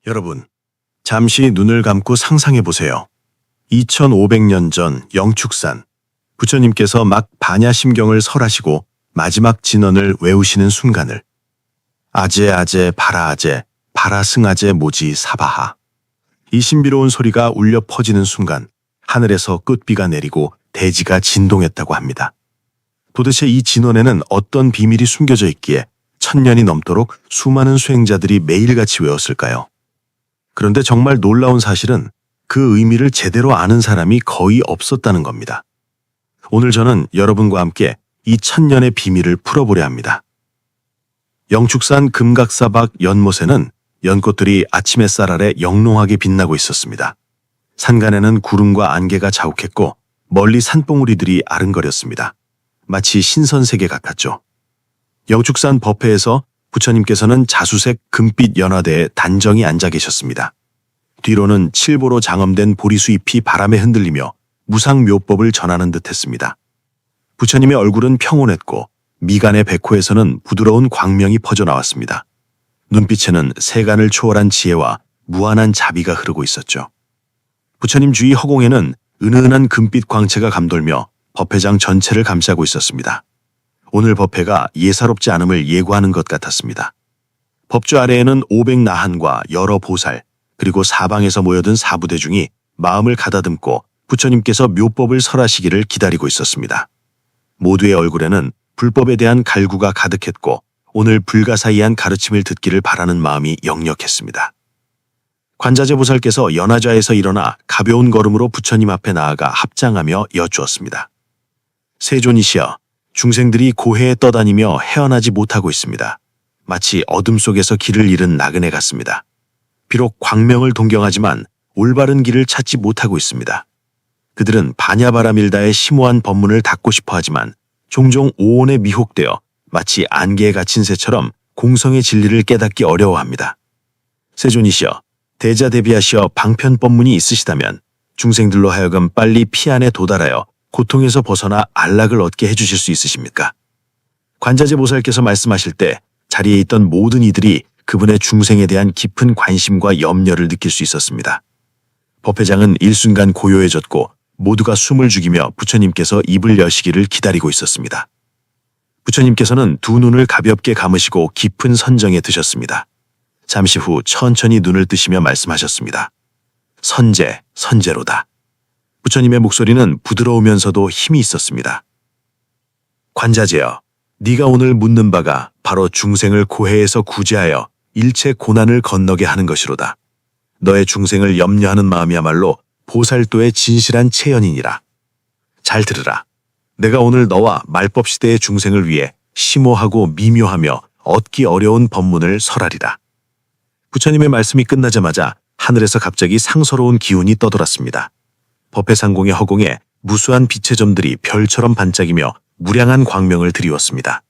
여러분, 잠시 눈을 감고 상상해 보세요. 2500년 전 영축산, 부처님께서 막 반야심경을 설하시고 마지막 진언을 외우시는 순간을 아제 바라아제 바라승아제 모지 사바하, 이 신비로운 소리가 울려 퍼지는 순간 하늘에서 끝비가 내리고 대지가 진동했다고 합니다. 도대체 이 진언에는 어떤 비밀이 숨겨져 있기에 1000년이 넘도록 수많은 수행자들이 매일같이 외웠을까요? 그런데 정말 놀라운 사실은 그 의미를 제대로 아는 사람이 거의 없었다는 겁니다. 오늘 저는 여러분과 함께 이 1000년의 비밀을 풀어보려 합니다. 영축산 금각사박 연못에는 연꽃들이 아침 햇살 아래 영롱하게 빛나고 있었습니다. 산간에는 구름과 안개가 자욱했고 멀리 산봉우리들이 아른거렸습니다. 마치 신선세계 같았죠. 영축산 법회에서 부처님께서는 자수색 금빛 연화대에 단정히 앉아 계셨습니다. 뒤로는 칠보로 장엄된 보리수잎이 바람에 흔들리며 무상묘법을 전하는 듯 했습니다. 부처님의 얼굴은 평온했고 미간의 백호에서는 부드러운 광명이 퍼져나왔습니다. 눈빛에는 세간을 초월한 지혜와 무한한 자비가 흐르고 있었죠. 부처님 주위 허공에는 은은한 금빛 광채가 감돌며 법회장 전체를 감싸고 있었습니다. 오늘 법회가 예사롭지 않음을 예고하는 것 같았습니다. 법주 아래에는 500나한과 여러 보살, 그리고 사방에서 모여든 사부대중이 마음을 가다듬고 부처님께서 묘법을 설하시기를 기다리고 있었습니다. 모두의 얼굴에는 불법에 대한 갈구가 가득했고 오늘 불가사의한 가르침을 듣기를 바라는 마음이 역력했습니다. 관자재 보살께서 연화좌에서 일어나 가벼운 걸음으로 부처님 앞에 나아가 합장하며 여쭈었습니다. 세존이시여, 중생들이 고해에 떠다니며 헤어나지 못하고 있습니다. 마치 어둠 속에서 길을 잃은 나그네 같습니다. 비록 광명을 동경하지만 올바른 길을 찾지 못하고 있습니다. 그들은 바냐바라밀다의 심오한 법문을 닫고 싶어 하지만 종종 오온에 미혹되어 마치 안개에 갇힌 새처럼 공성의 진리를 깨닫기 어려워합니다. 세존이시여, 대자대비하시어 방편법문이 있으시다면 중생들로 하여금 빨리 피안에 도달하여 고통에서 벗어나 안락을 얻게 해주실 수 있으십니까? 관자재 보살께서 말씀하실 때 자리에 있던 모든 이들이 그분의 중생에 대한 깊은 관심과 염려를 느낄 수 있었습니다. 법회장은 일순간 고요해졌고 모두가 숨을 죽이며 부처님께서 입을 여시기를 기다리고 있었습니다. 부처님께서는 두 눈을 가볍게 감으시고 깊은 선정에 드셨습니다. 잠시 후 천천히 눈을 뜨시며 말씀하셨습니다. 선제, 선제로다. 부처님의 목소리는 부드러우면서도 힘이 있었습니다. 관자재여, 네가 오늘 묻는 바가 바로 중생을 고해에서 구제하여 일체 고난을 건너게 하는 것이로다. 너의 중생을 염려하는 마음이야말로 보살도의 진실한 체연이니라. 잘 들으라. 내가 오늘 너와 말법시대의 중생을 위해 심오하고 미묘하며 얻기 어려운 법문을 설하리라. 부처님의 말씀이 끝나자마자 하늘에서 갑자기 상서로운 기운이 떠돌았습니다. 법회상공의 허공에 무수한 빛의 점들이 별처럼 반짝이며 무량한 광명을 드리웠습니다.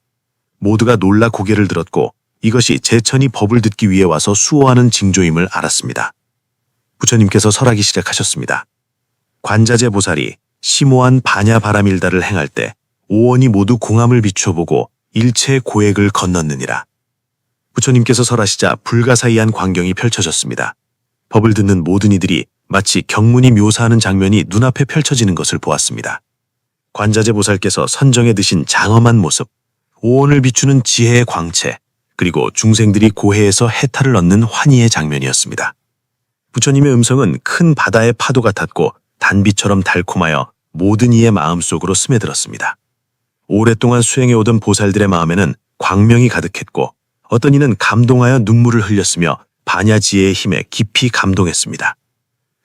모두가 놀라 고개를 들었고 이것이 제천이 법을 듣기 위해 와서 수호하는 징조임을 알았습니다. 부처님께서 설하기 시작하셨습니다. 관자재 보살이 심오한 바냐바라밀다를 행할 때 오원이 모두 공함을 비춰보고 일체의 고액을 건넜느니라. 부처님께서 설하시자 불가사의한 광경이 펼쳐졌습니다. 법을 듣는 모든 이들이 마치 경문이 묘사하는 장면이 눈앞에 펼쳐지는 것을 보았습니다. 관자재 보살께서 선정에 드신 장엄한 모습, 오온을 비추는 지혜의 광채, 그리고 중생들이 고해에서 해탈을 얻는 환희의 장면이었습니다. 부처님의 음성은 큰 바다의 파도 같았고 단비처럼 달콤하여 모든 이의 마음속으로 스며들었습니다. 오랫동안 수행해오던 보살들의 마음에는 광명이 가득했고 어떤 이는 감동하여 눈물을 흘렸으며 바냐지혜의 힘에 깊이 감동했습니다.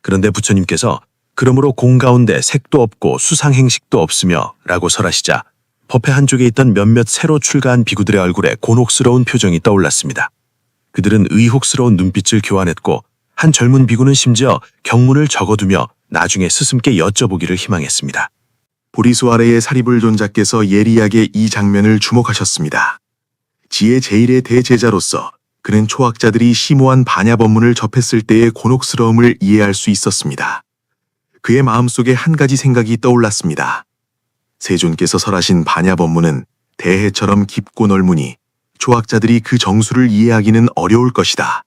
그런데 부처님께서 그러므로 공 가운데 색도 없고 수상행식도 없으며 라고 설하시자 법회 한쪽에 있던 몇몇 새로 출가한 비구들의 얼굴에 곤혹스러운 표정이 떠올랐습니다. 그들은 의혹스러운 눈빛을 교환했고 한 젊은 비구는 심지어 경문을 적어두며 나중에 스승께 여쭤보기를 희망했습니다. 보리수 아래의 사리불존자께서 예리하게 이 장면을 주목하셨습니다. 지혜 제일의 대제자로서 그는 초학자들이 심오한 바냐법문을 접했을 때의 곤혹스러움을 이해할 수 있었습니다. 그의 마음속에 한 가지 생각이 떠올랐습니다. 세존께서 설하신 바냐법문은 대해처럼 깊고 넓으니 초학자들이 그 정수를 이해하기는 어려울 것이다.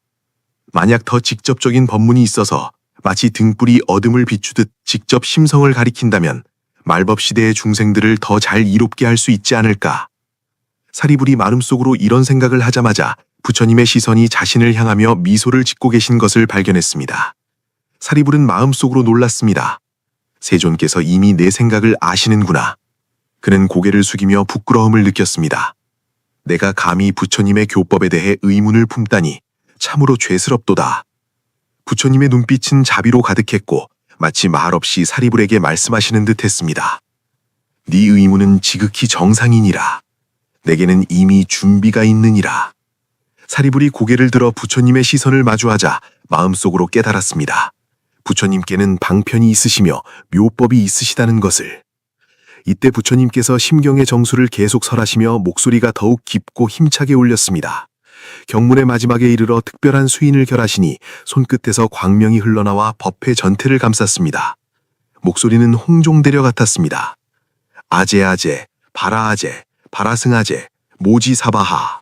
만약 더 직접적인 법문이 있어서 마치 등불이 어둠을 비추듯 직접 심성을 가리킨다면 말법 시대의 중생들을 더 잘 이롭게 할 수 있지 않을까. 사리불이 마음속으로 이런 생각을 하자마자 부처님의 시선이 자신을 향하며 미소를 짓고 계신 것을 발견했습니다. 사리불은 마음속으로 놀랐습니다. 세존께서 이미 내 생각을 아시는구나. 그는 고개를 숙이며 부끄러움을 느꼈습니다. 내가 감히 부처님의 교법에 대해 의문을 품다니 참으로 죄스럽도다. 부처님의 눈빛은 자비로 가득했고 마치 말없이 사리불에게 말씀하시는 듯 했습니다. 네 의문은 지극히 정상이니라. 내게는 이미 준비가 있느니라. 사리불이 고개를 들어 부처님의 시선을 마주하자 마음속으로 깨달았습니다. 부처님께는 방편이 있으시며 묘법이 있으시다는 것을. 이때 부처님께서 심경의 정수를 계속 설하시며 목소리가 더욱 깊고 힘차게 울렸습니다. 경문의 마지막에 이르러 특별한 수인을 결하시니 손끝에서 광명이 흘러나와 법회 전체를 감쌌습니다. 목소리는 홍종대려 같았습니다. 아제아제, 바라아제, 바라승아제, 모지사바하.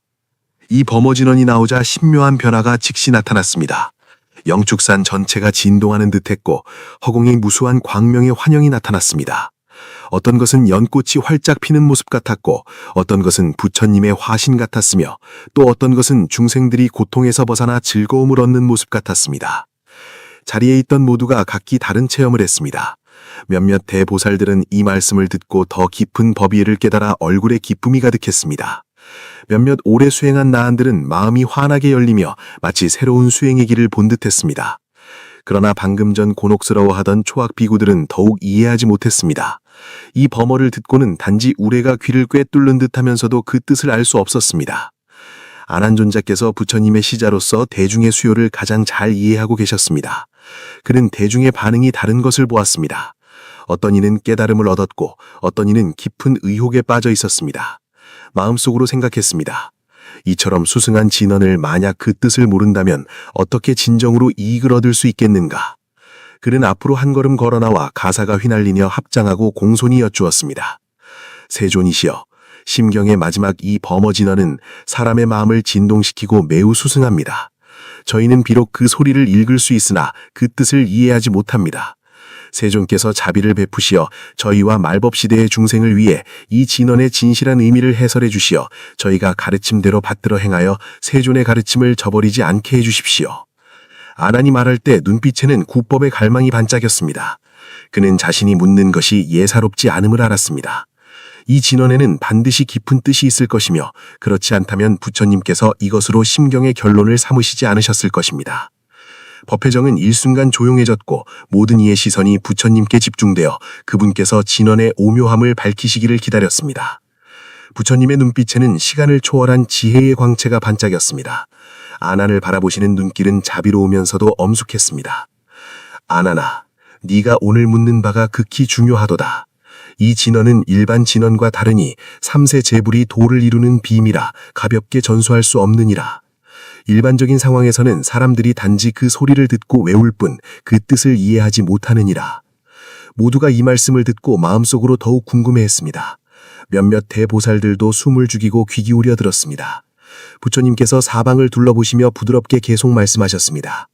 이 범어진언이 나오자 신묘한 변화가 즉시 나타났습니다. 영축산 전체가 진동하는 듯했고 허공에 무수한 광명의 환영이 나타났습니다. 어떤 것은 연꽃이 활짝 피는 모습 같았고 어떤 것은 부처님의 화신 같았으며 또 어떤 것은 중생들이 고통에서 벗어나 즐거움을 얻는 모습 같았습니다. 자리에 있던 모두가 각기 다른 체험을 했습니다. 몇몇 대보살들은 이 말씀을 듣고 더 깊은 법의를 깨달아 얼굴에 기쁨이 가득했습니다. 몇몇 오래 수행한 나한들은 마음이 환하게 열리며 마치 새로운 수행의 길을 본 듯했습니다. 그러나 방금 전 곤혹스러워하던 초학 비구들은 더욱 이해하지 못했습니다. 이 범어를 듣고는 단지 우레가 귀를 꿰뚫는 듯하면서도 그 뜻을 알 수 없었습니다. 아난존자께서 부처님의 시자로서 대중의 수요를 가장 잘 이해하고 계셨습니다. 그는 대중의 반응이 다른 것을 보았습니다. 어떤 이는 깨달음을 얻었고 어떤 이는 깊은 의혹에 빠져 있었습니다. 마음속으로 생각했습니다. 이처럼 수승한 진언을 만약 그 뜻을 모른다면 어떻게 진정으로 이익을 얻을 수 있겠는가? 그는 앞으로 한 걸음 걸어나와 가사가 휘날리며 합장하고 공손히 여쭈었습니다. 세존이시여, 심경의 마지막 이 범어 진언은 사람의 마음을 진동시키고 매우 수승합니다. 저희는 비록 그 소리를 읽을 수 있으나 그 뜻을 이해하지 못합니다. 세존께서 자비를 베푸시어 저희와 말법시대의 중생을 위해 이 진언의 진실한 의미를 해설해 주시어 저희가 가르침대로 받들어 행하여 세존의 가르침을 저버리지 않게 해주십시오. 아난이 말할 때 눈빛에는 구법의 갈망이 반짝였습니다. 그는 자신이 묻는 것이 예사롭지 않음을 알았습니다. 이 진언에는 반드시 깊은 뜻이 있을 것이며 그렇지 않다면 부처님께서 이것으로 심경의 결론을 삼으시지 않으셨을 것입니다. 법회정은 일순간 조용해졌고 모든 이의 시선이 부처님께 집중되어 그분께서 진언의 오묘함을 밝히시기를 기다렸습니다. 부처님의 눈빛에는 시간을 초월한 지혜의 광채가 반짝였습니다. 아난을 바라보시는 눈길은 자비로우면서도 엄숙했습니다. 아난아, 네가 오늘 묻는 바가 극히 중요하도다. 이 진언은 일반 진언과 다르니 삼세 제불이 도를 이루는 비밀이라 가볍게 전수할 수 없느니라. 일반적인 상황에서는 사람들이 단지 그 소리를 듣고 외울 뿐 그 뜻을 이해하지 못하느니라. 모두가 이 말씀을 듣고 마음속으로 더욱 궁금해했습니다. 몇몇 대보살들도 숨을 죽이고 귀 기울여 들었습니다. 부처님께서 사방을 둘러보시며 부드럽게 계속 말씀하셨습니다.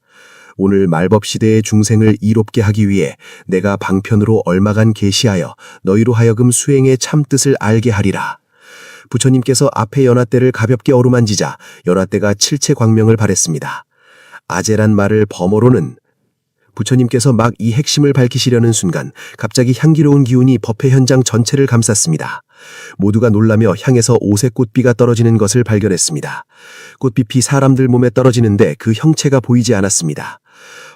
오늘 말법시대의 중생을 이롭게 하기 위해 내가 방편으로 얼마간 계시하여 너희로 하여금 수행의 참뜻을 알게 하리라. 부처님께서 앞에 연화대를 가볍게 어루만지자 연화대가 칠체 광명을 발했습니다. 아제란 말을 범어로는 부처님께서 막 이 핵심을 밝히시려는 순간 갑자기 향기로운 기운이 법회 현장 전체를 감쌌습니다. 모두가 놀라며 향에서 오색 꽃비가 떨어지는 것을 발견했습니다. 꽃빛이 사람들 몸에 떨어지는데 그 형체가 보이지 않았습니다.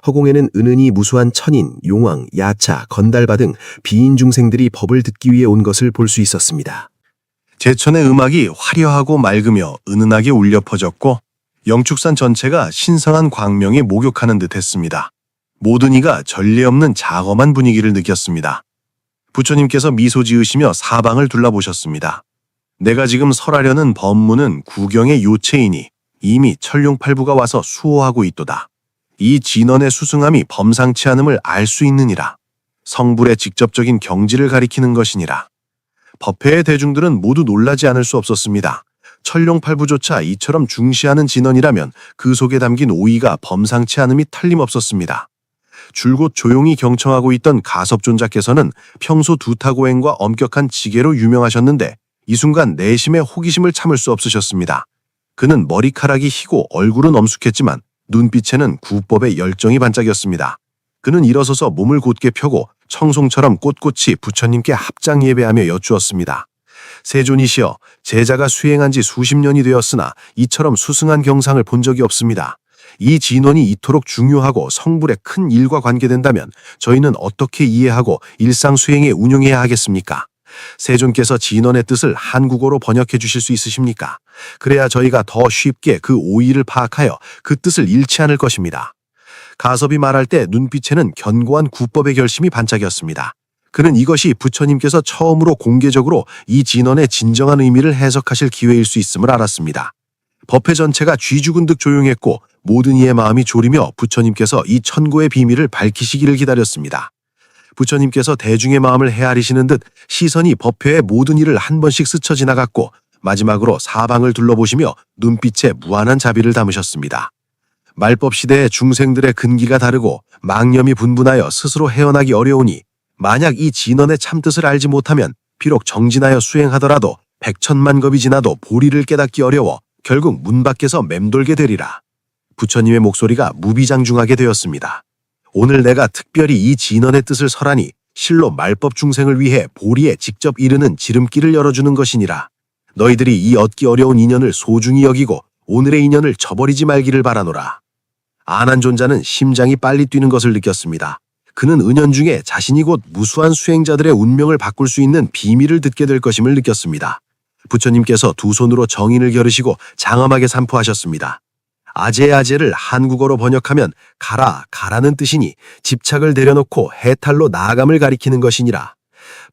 허공에는 은은히 무수한 천인, 용왕, 야차, 건달바 등 비인 중생들이 법을 듣기 위해 온 것을 볼 수 있었습니다. 제천의 음악이 화려하고 맑으며 은은하게 울려 퍼졌고 영축산 전체가 신성한 광명이 목욕하는 듯했습니다. 모든 이가 전례 없는 장엄한 분위기를 느꼈습니다. 부처님께서 미소 지으시며 사방을 둘러보셨습니다. 내가 지금 설하려는 법문은 구경의 요체이니 이미 천룡팔부가 와서 수호하고 있도다. 이 진언의 수승함이 범상치 않음을 알 수 있느니라. 성불의 직접적인 경지를 가리키는 것이니라. 법회의 대중들은 모두 놀라지 않을 수 없었습니다. 천룡팔부조차 이처럼 중시하는 진언이라면 그 속에 담긴 오의가 범상치 않음이 틀림없었습니다. 줄곧 조용히 경청하고 있던 가섭존자께서는 평소 두타고행과 엄격한 지계로 유명하셨는데 이 순간 내심의 호기심을 참을 수 없으셨습니다. 그는 머리카락이 희고 얼굴은 엄숙했지만 눈빛에는 구법의 열정이 반짝였습니다. 그는 일어서서 몸을 곧게 펴고 청송처럼 꼿꼿이 부처님께 합장 예배하며 여쭈었습니다. 세존이시여, 제자가 수행한 지 수십 년이 되었으나 이처럼 수승한 경상을 본 적이 없습니다. 이 진원이 이토록 중요하고 성불에 큰 일과 관계된다면 저희는 어떻게 이해하고 일상 수행에 운용해야 하겠습니까? 세존께서 진원의 뜻을 한국어로 번역해 주실 수 있으십니까? 그래야 저희가 더 쉽게 그 오의를 파악하여 그 뜻을 잃지 않을 것입니다. 가섭이 말할 때 눈빛에는 견고한 구법의 결심이 반짝였습니다. 그는 이것이 부처님께서 처음으로 공개적으로 이 진언의 진정한 의미를 해석하실 기회일 수 있음을 알았습니다. 법회 전체가 쥐죽은 듯 조용했고 모든 이의 마음이 졸이며 부처님께서 이 천고의 비밀을 밝히시기를 기다렸습니다. 부처님께서 대중의 마음을 헤아리시는 듯 시선이 법회의 모든 일을 한 번씩 스쳐 지나갔고 마지막으로 사방을 둘러보시며 눈빛에 무한한 자비를 담으셨습니다. 말법 시대의 중생들의 근기가 다르고 망념이 분분하여 스스로 헤어나기 어려우니 만약 이 진언의 참뜻을 알지 못하면 비록 정진하여 수행하더라도 백천만 겁이 지나도 보리를 깨닫기 어려워 결국 문 밖에서 맴돌게 되리라. 부처님의 목소리가 무비장중하게 되었습니다. 오늘 내가 특별히 이 진언의 뜻을 설하니 실로 말법 중생을 위해 보리에 직접 이르는 지름길을 열어주는 것이니라. 너희들이 이 얻기 어려운 인연을 소중히 여기고 오늘의 인연을 저버리지 말기를 바라노라. 아난존자는 심장이 빨리 뛰는 것을 느꼈습니다. 그는 은연중에 자신이 곧 무수한 수행자들의 운명을 바꿀 수 있는 비밀을 듣게 될 것임을 느꼈습니다. 부처님께서 두 손으로 정인을 겨루시고 장엄하게 선포하셨습니다. 아제아제를 한국어로 번역하면 가라, 가라는 뜻이니 집착을 내려놓고 해탈로 나아감을 가리키는 것이니라.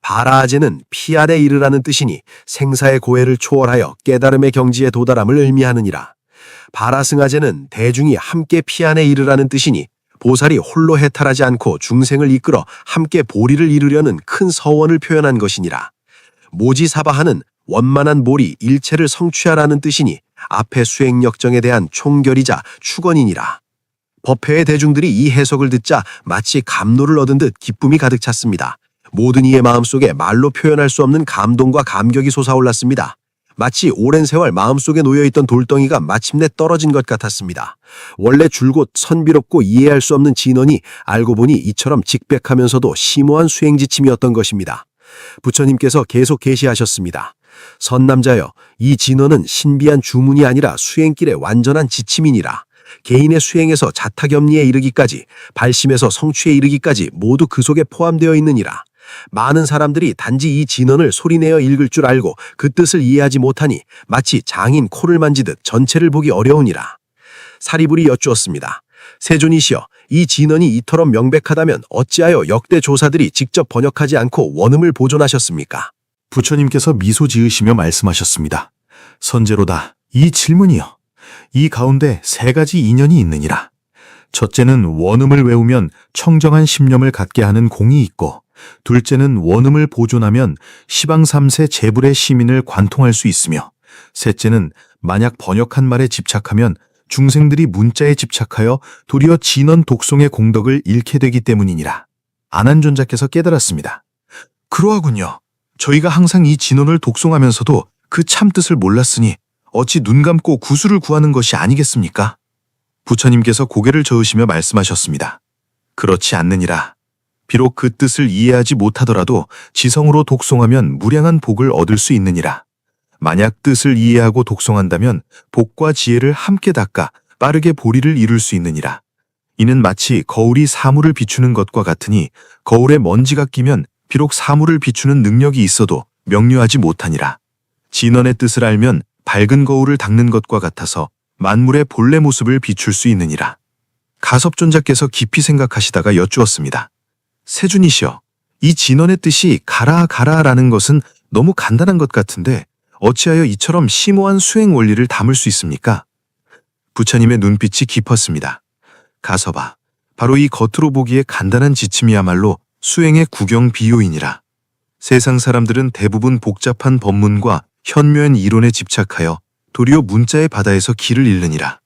바라아제는 피아래 이르라는 뜻이니 생사의 고해를 초월하여 깨달음의 경지에 도달함을 의미하느니라. 바라승아제는 대중이 함께 피안에 이르라는 뜻이니 보살이 홀로 해탈하지 않고 중생을 이끌어 함께 보리를 이루려는 큰 서원을 표현한 것이니라. 모지사바하는 원만한 몰이 일체를 성취하라는 뜻이니 앞의 수행 역정에 대한 총결이자 축원이니라. 법회의 대중들이 이 해석을 듣자 마치 감로를 얻은 듯 기쁨이 가득 찼습니다. 모든 이의 마음속에 말로 표현할 수 없는 감동과 감격이 솟아올랐습니다. 마치 오랜 세월 마음속에 놓여있던 돌덩이가 마침내 떨어진 것 같았습니다. 원래 줄곧 선비롭고 이해할 수 없는 진언이 알고 보니 이처럼 직백하면서도 심오한 수행지침이었던 것입니다. 부처님께서 계속 계시하셨습니다. 선남자여, 이 진언은 신비한 주문이 아니라 수행길의 완전한 지침이니라. 개인의 수행에서 자타겸리에 이르기까지, 발심에서 성취에 이르기까지 모두 그 속에 포함되어 있느니라. 많은 사람들이 단지 이 진언을 소리내어 읽을 줄 알고 그 뜻을 이해하지 못하니 마치 장인 코를 만지듯 전체를 보기 어려우니라. 사리불이 여쭈었습니다. 세존이시여, 이 진언이 이토록 명백하다면 어찌하여 역대 조사들이 직접 번역하지 않고 원음을 보존하셨습니까? 부처님께서 미소 지으시며 말씀하셨습니다. 선제로다, 이 질문이여. 이 가운데 세 가지 인연이 있느니라. 첫째는 원음을 외우면 청정한 심념을 갖게 하는 공이 있고, 둘째는 원음을 보존하면 시방 3세 재불의 시민을 관통할 수 있으며, 셋째는 만약 번역한 말에 집착하면 중생들이 문자에 집착하여 도리어 진언 독송의 공덕을 잃게 되기 때문이니라. 아난존자께서 깨달았습니다. 그러하군요. 저희가 항상 이 진언을 독송하면서도 그 참뜻을 몰랐으니 어찌 눈 감고 구수를 구하는 것이 아니겠습니까? 부처님께서 고개를 저으시며 말씀하셨습니다. 그렇지 않느니라. 비록 그 뜻을 이해하지 못하더라도 지성으로 독송하면 무량한 복을 얻을 수 있느니라. 만약 뜻을 이해하고 독송한다면 복과 지혜를 함께 닦아 빠르게 보리를 이룰 수 있느니라. 이는 마치 거울이 사물을 비추는 것과 같으니 거울에 먼지가 끼면 비록 사물을 비추는 능력이 있어도 명료하지 못하니라. 진언의 뜻을 알면 밝은 거울을 닦는 것과 같아서 만물의 본래 모습을 비출 수 있느니라. 가섭존자께서 깊이 생각하시다가 여쭈었습니다. 세준이시여, 이 진언의 뜻이 가라 가라라는 것은 너무 간단한 것 같은데 어찌하여 이처럼 심오한 수행 원리를 담을 수 있습니까? 부처님의 눈빛이 깊었습니다. 가섭아, 바로 이 겉으로 보기에 간단한 지침이야말로 수행의 구경 비유이니라. 세상 사람들은 대부분 복잡한 법문과 현묘한 이론에 집착하여 도리어 문자의 바다에서 길을 잃느니라.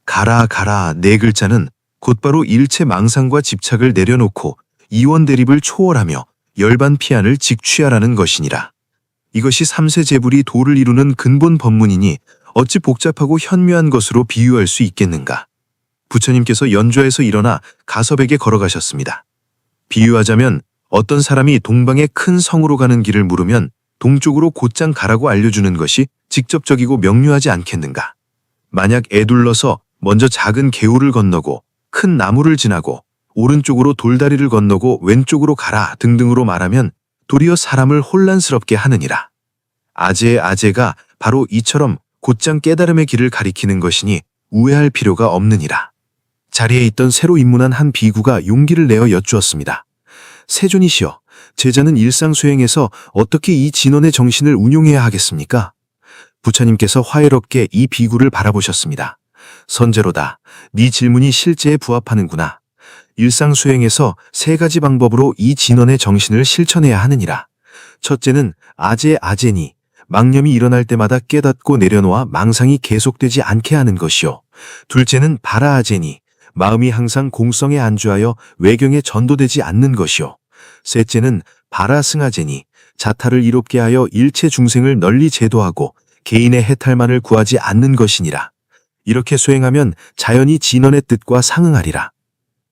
가라 가라 네 글자는 곧바로 일체 망상과 집착을 내려놓고 이원 대립을 초월하며 열반 피안을 직취하라는 것이니라. 이것이 삼세 제불이 도를 이루는 근본 법문이니 어찌 복잡하고 현묘한 것으로 비유할 수 있겠는가. 부처님께서 연좌에서 일어나 가섭에게 걸어가셨습니다. 비유하자면 어떤 사람이 동방의 큰 성으로 가는 길을 물으면 동쪽으로 곧장 가라고 알려주는 것이 직접적이고 명료하지 않겠는가. 만약 애둘러서 먼저 작은 개울을 건너고 큰 나무를 지나고 오른쪽으로 돌다리를 건너고 왼쪽으로 가라 등등으로 말하면 도리어 사람을 혼란스럽게 하느니라. 아재의 아재가 바로 이처럼 곧장 깨달음의 길을 가리키는 것이니 우회할 필요가 없느니라. 자리에 있던 새로 입문한 한 비구가 용기를 내어 여쭈었습니다. 세존이시여, 제자는 일상 수행에서 어떻게 이 진원의 정신을 운용해야 하겠습니까? 부처님께서 화해롭게 이 비구를 바라보셨습니다. 선제로다, 네 질문이 실제에 부합하는구나. 일상 수행에서 세 가지 방법으로 이 진원의 정신을 실천해야 하느니라. 첫째는 아재니 망념이 일어날 때마다 깨닫고 내려놓아 망상이 계속되지 않게 하는 것이요. 둘째는 바라아재니 마음이 항상 공성에 안주하여 외경에 전도되지 않는 것이요. 셋째는 바라승아재니 자타를 이롭게 하여 일체 중생을 널리 제도하고 개인의 해탈만을 구하지 않는 것이니라. 이렇게 수행하면 자연히 진원의 뜻과 상응하리라.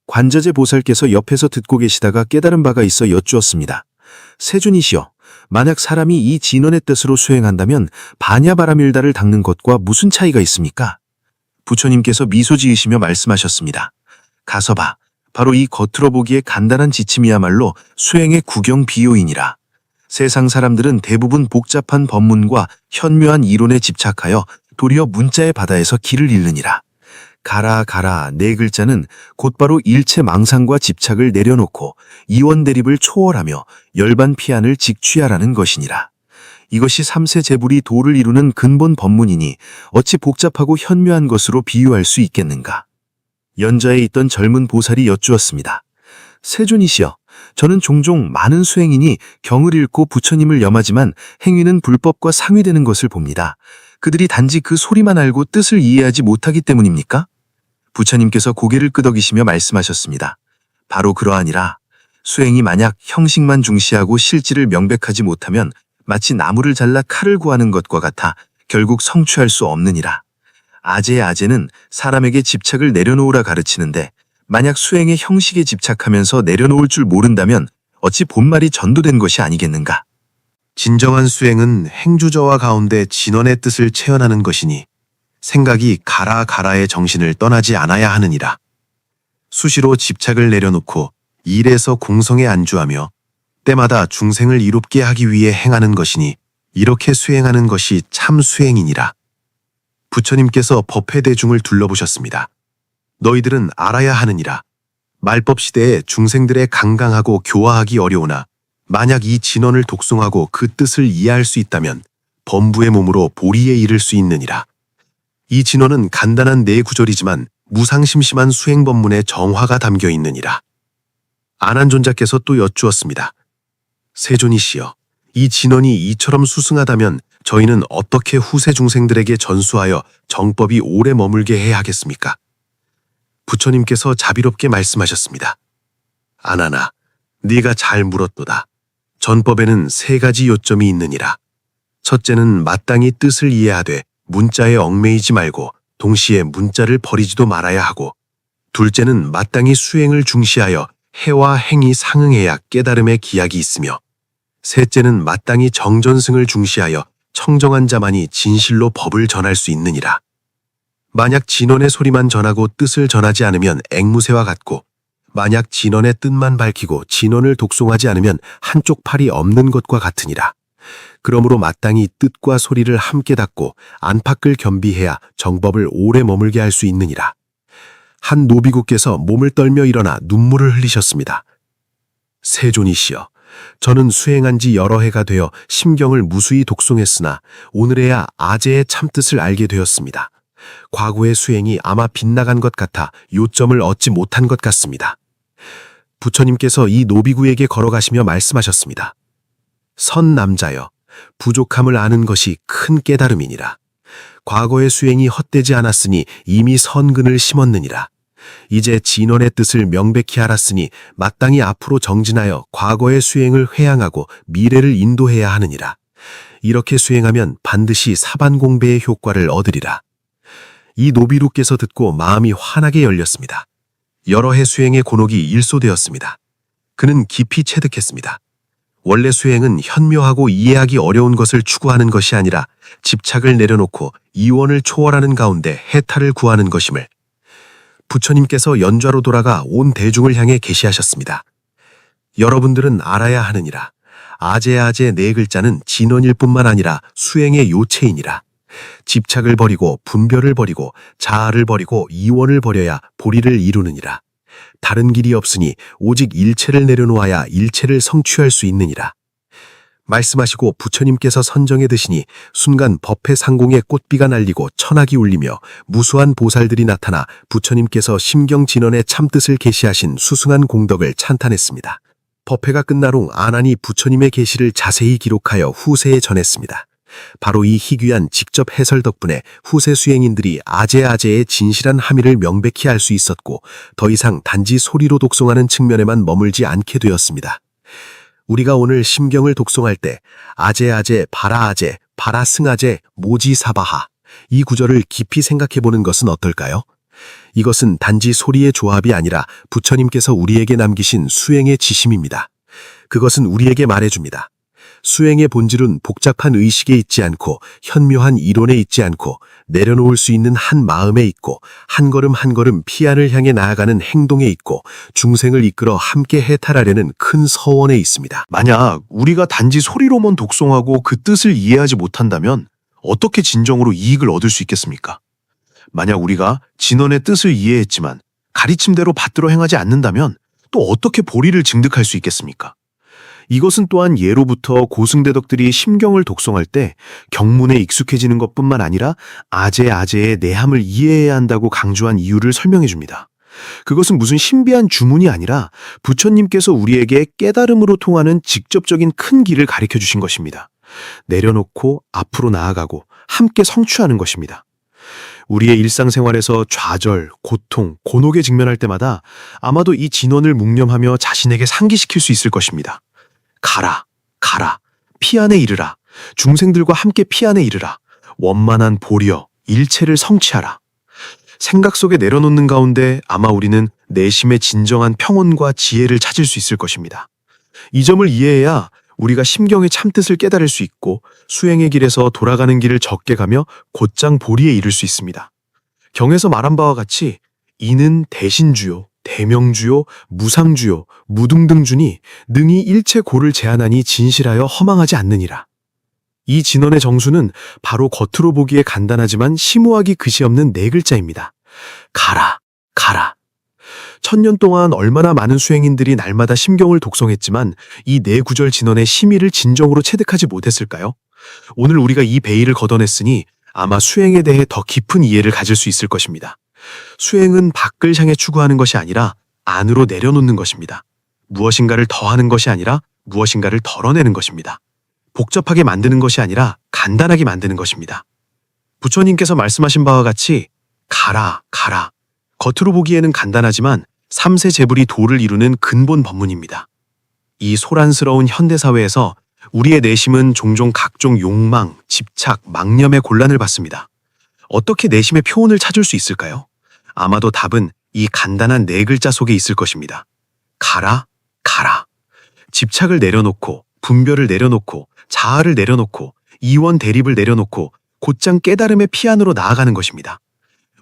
관자재 보살께서 옆에서 듣고 계시다가 깨달은 바가 있어 여쭈었습니다. 세존이시여, 만약 사람이 이 진원의 뜻으로 수행한다면 반야바라밀다를 닦는 것과 무슨 차이가 있습니까? 부처님께서 미소 지으시며 말씀하셨습니다. 가서봐, 바로 이 겉으로 보기에 간단한 지침이야말로 수행의 구경 비요인이라. 세상 사람들은 대부분 복잡한 법문과 현묘한 이론에 집착하여 도리어 문자의 바다에서 길을 잃느니라. 가라 가라 네 글자는 곧바로 일체 망상과 집착을 내려놓고 이원 대립을 초월하며 열반 피안을 직취하라는 것이니라. 이것이 삼세 제불이 도를 이루는 근본 법문이니 어찌 복잡하고 현묘한 것으로 비유할 수 있겠는가. 연좌에 있던 젊은 보살이 여쭈었습니다. 세존이시여, 저는 종종 많은 수행인이 경을 읽고 부처님을 염하지만 행위는 불법과 상위되는 것을 봅니다. 그들이 단지 그 소리만 알고 뜻을 이해하지 못하기 때문입니까? 부처님께서 고개를 끄덕이시며 말씀하셨습니다. 바로 그러하니라. 수행이 만약 형식만 중시하고 실질을 명백하지 못하면 마치 나무를 잘라 칼을 구하는 것과 같아 결국 성취할 수 없느니라. 아재의 아재는 사람에게 집착을 내려놓으라 가르치는데 만약 수행의 형식에 집착하면서 내려놓을 줄 모른다면 어찌 본말이 전도된 것이 아니겠는가. 진정한 수행은 행주저와 가운데 진원의 뜻을 체현하는 것이니 생각이 가라 가라의 정신을 떠나지 않아야 하느니라. 수시로 집착을 내려놓고 일에서 공성에 안주하며 때마다 중생을 이롭게 하기 위해 행하는 것이니 이렇게 수행하는 것이 참 수행이니라. 부처님께서 법회대중을 둘러보셨습니다. 너희들은 알아야 하느니라. 말법 시대에 중생들의 강강하고 교화하기 어려우나 만약 이 진원을 독송하고 그 뜻을 이해할 수 있다면 범부의 몸으로 보리에 이를 수 있느니라. 이 진원은 간단한 네 구절이지만 무상심심한 수행법문의 정화가 담겨 있느니라. 아난존자께서 또 여쭈었습니다. 세존이시여, 이 진원이 이처럼 수승하다면 저희는 어떻게 후세 중생들에게 전수하여 정법이 오래 머물게 해야 하겠습니까? 부처님께서 자비롭게 말씀하셨습니다. 아나나, 네가 잘 물었도다. 전법에는 세 가지 요점이 있느니라. 첫째는 마땅히 뜻을 이해하되 문자에 얽매이지 말고 동시에 문자를 버리지도 말아야 하고, 둘째는 마땅히 수행을 중시하여 해와 행이 상응해야 깨달음의 기약이 있으며, 셋째는 마땅히 정전승을 중시하여 청정한 자만이 진실로 법을 전할 수 있느니라. 만약 진원의 소리만 전하고 뜻을 전하지 않으면 앵무새와 같고, 만약 진원의 뜻만 밝히고 진원을 독송하지 않으면 한쪽 팔이 없는 것과 같으니라. 그러므로 마땅히 뜻과 소리를 함께 닫고 안팎을 겸비해야 정법을 오래 머물게 할 수 있느니라. 한 노비구께서 몸을 떨며 일어나 눈물을 흘리셨습니다. 세존이시여, 저는 수행한 지 여러 해가 되어 심경을 무수히 독송했으나 오늘에야 아재의 참뜻을 알게 되었습니다. 과거의 수행이 아마 빗나간 것 같아 요점을 얻지 못한 것 같습니다. 부처님께서 이 노비구에게 걸어가시며 말씀하셨습니다. 선 남자여, 부족함을 아는 것이 큰 깨달음이니라. 과거의 수행이 헛되지 않았으니 이미 선근을 심었느니라. 이제 진원의 뜻을 명백히 알았으니 마땅히 앞으로 정진하여 과거의 수행을 회양하고 미래를 인도해야 하느니라. 이렇게 수행하면 반드시 사반공배의 효과를 얻으리라. 이 노비루께서 듣고 마음이 환하게 열렸습니다. 여러 해 수행의 곤혹이 일소되었습니다. 그는 깊이 체득했습니다. 원래 수행은 현묘하고 이해하기 어려운 것을 추구하는 것이 아니라 집착을 내려놓고 이원을 초월하는 가운데 해탈을 구하는 것임을 부처님께서 연좌로 돌아가 온 대중을 향해 계시하셨습니다. 여러분들은 알아야 하느니라. 아제아제 네 글자는 진원일 뿐만 아니라 수행의 요체이니라. 집착을 버리고 분별을 버리고 자아를 버리고 이원을 버려야 보리를 이루느니라. 다른 길이 없으니 오직 일체를 내려놓아야 일체를 성취할 수 있느니라. 말씀하시고 부처님께서 선정해 드시니 순간 법회 상공에 꽃비가 날리고 천악이 울리며 무수한 보살들이 나타나 부처님께서 심경진원의 참뜻을 계시하신 수승한 공덕을 찬탄했습니다. 법회가 끝나롱 아난이 부처님의 계시를 자세히 기록하여 후세에 전했습니다. 바로 이 희귀한 직접 해설 덕분에 후세 수행인들이 아제아제의 진실한 함의를 명백히 알 수 있었고 더 이상 단지 소리로 독송하는 측면에만 머물지 않게 되었습니다. 우리가 오늘 심경을 독송할 때 아제아제, 바라아제, 바라승아제, 모지사바하 이 구절을 깊이 생각해보는 것은 어떨까요? 이것은 단지 소리의 조합이 아니라 부처님께서 우리에게 남기신 수행의 지심입니다. 그것은 우리에게 말해줍니다. 수행의 본질은 복잡한 의식에 있지 않고 현묘한 이론에 있지 않고 내려놓을 수 있는 한 마음에 있고 한 걸음 한 걸음 피안을 향해 나아가는 행동에 있고 중생을 이끌어 함께 해탈하려는 큰 서원에 있습니다. 만약 우리가 단지 소리로만 독송하고 그 뜻을 이해하지 못한다면 어떻게 진정으로 이익을 얻을 수 있겠습니까? 만약 우리가 진원의 뜻을 이해했지만 가르침대로 받들어 행하지 않는다면 또 어떻게 보리를 증득할 수 있겠습니까? 이것은 또한 예로부터 고승대덕들이 심경을 독송할 때 경문에 익숙해지는 것뿐만 아니라 아제아제의 내함을 이해해야 한다고 강조한 이유를 설명해 줍니다. 그것은 무슨 신비한 주문이 아니라 부처님께서 우리에게 깨달음으로 통하는 직접적인 큰 길을 가르쳐 주신 것입니다. 내려놓고 앞으로 나아가고 함께 성취하는 것입니다. 우리의 일상생활에서 좌절, 고통, 곤혹에 직면할 때마다 아마도 이 진원을 묵념하며 자신에게 상기시킬 수 있을 것입니다. 가라, 가라, 피안에 이르라, 중생들과 함께 피안에 이르라, 원만한 보리여, 일체를 성취하라. 생각 속에 내려놓는 가운데 아마 우리는 내심의 진정한 평온과 지혜를 찾을 수 있을 것입니다. 이 점을 이해해야 우리가 심경의 참뜻을 깨달을 수 있고 수행의 길에서 돌아가는 길을 적게 가며 곧장 보리에 이를 수 있습니다. 경에서 말한 바와 같이 이는 대신주요, 대명주요, 무상주요, 무등등주니 능히 일체 고를 제한하니 진실하여 허망하지 않느니라. 이 진원의 정수는 바로 겉으로 보기에 간단하지만 심오하기 그지없는 네 글자입니다. 가라, 가라. 1000년 동안 얼마나 많은 수행인들이 날마다 심경을 독송했지만 이 네 구절 진원의 심의를 진정으로 체득하지 못했을까요? 오늘 우리가 이 베일을 걷어냈으니 아마 수행에 대해 더 깊은 이해를 가질 수 있을 것입니다. 수행은 밖을 향해 추구하는 것이 아니라 안으로 내려놓는 것입니다. 무엇인가를 더하는 것이 아니라 무엇인가를 덜어내는 것입니다. 복잡하게 만드는 것이 아니라 간단하게 만드는 것입니다. 부처님께서 말씀하신 바와 같이 가라, 가라. 겉으로 보기에는 간단하지만 삼세 재불이 도를 이루는 근본 법문입니다. 이 소란스러운 현대사회에서 우리의 내심은 종종 각종 욕망, 집착, 망념의 곤란을 받습니다. 어떻게 내심의 표현을 찾을 수 있을까요? 아마도 답은 이 간단한 네 글자 속에 있을 것입니다. 가라, 가라. 집착을 내려놓고, 분별을 내려놓고, 자아를 내려놓고, 이원 대립을 내려놓고 곧장 깨달음의 피안으로 나아가는 것입니다.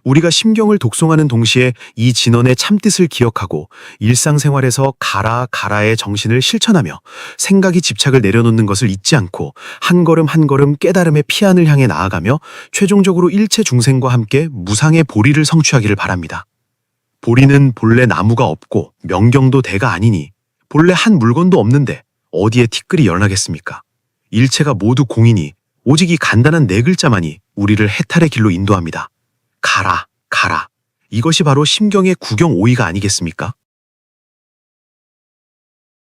우리가 심경을 독송하는 동시에 이 진원의 참뜻을 기억하고 일상생활에서 가라 가라의 정신을 실천하며 생각이 집착을 내려놓는 것을 잊지 않고 한 걸음 한 걸음 깨달음의 피안을 향해 나아가며 최종적으로 일체 중생과 함께 무상의 보리를 성취하기를 바랍니다. 보리는 본래 나무가 없고 명경도 대가 아니니 본래 한 물건도 없는데 어디에 티끌이 열나겠습니까? 일체가 모두 공이니 오직 이 간단한 네 글자만이 우리를 해탈의 길로 인도합니다. 가라, 가라. 이것이 바로 심경의 구경 오이가 아니겠습니까?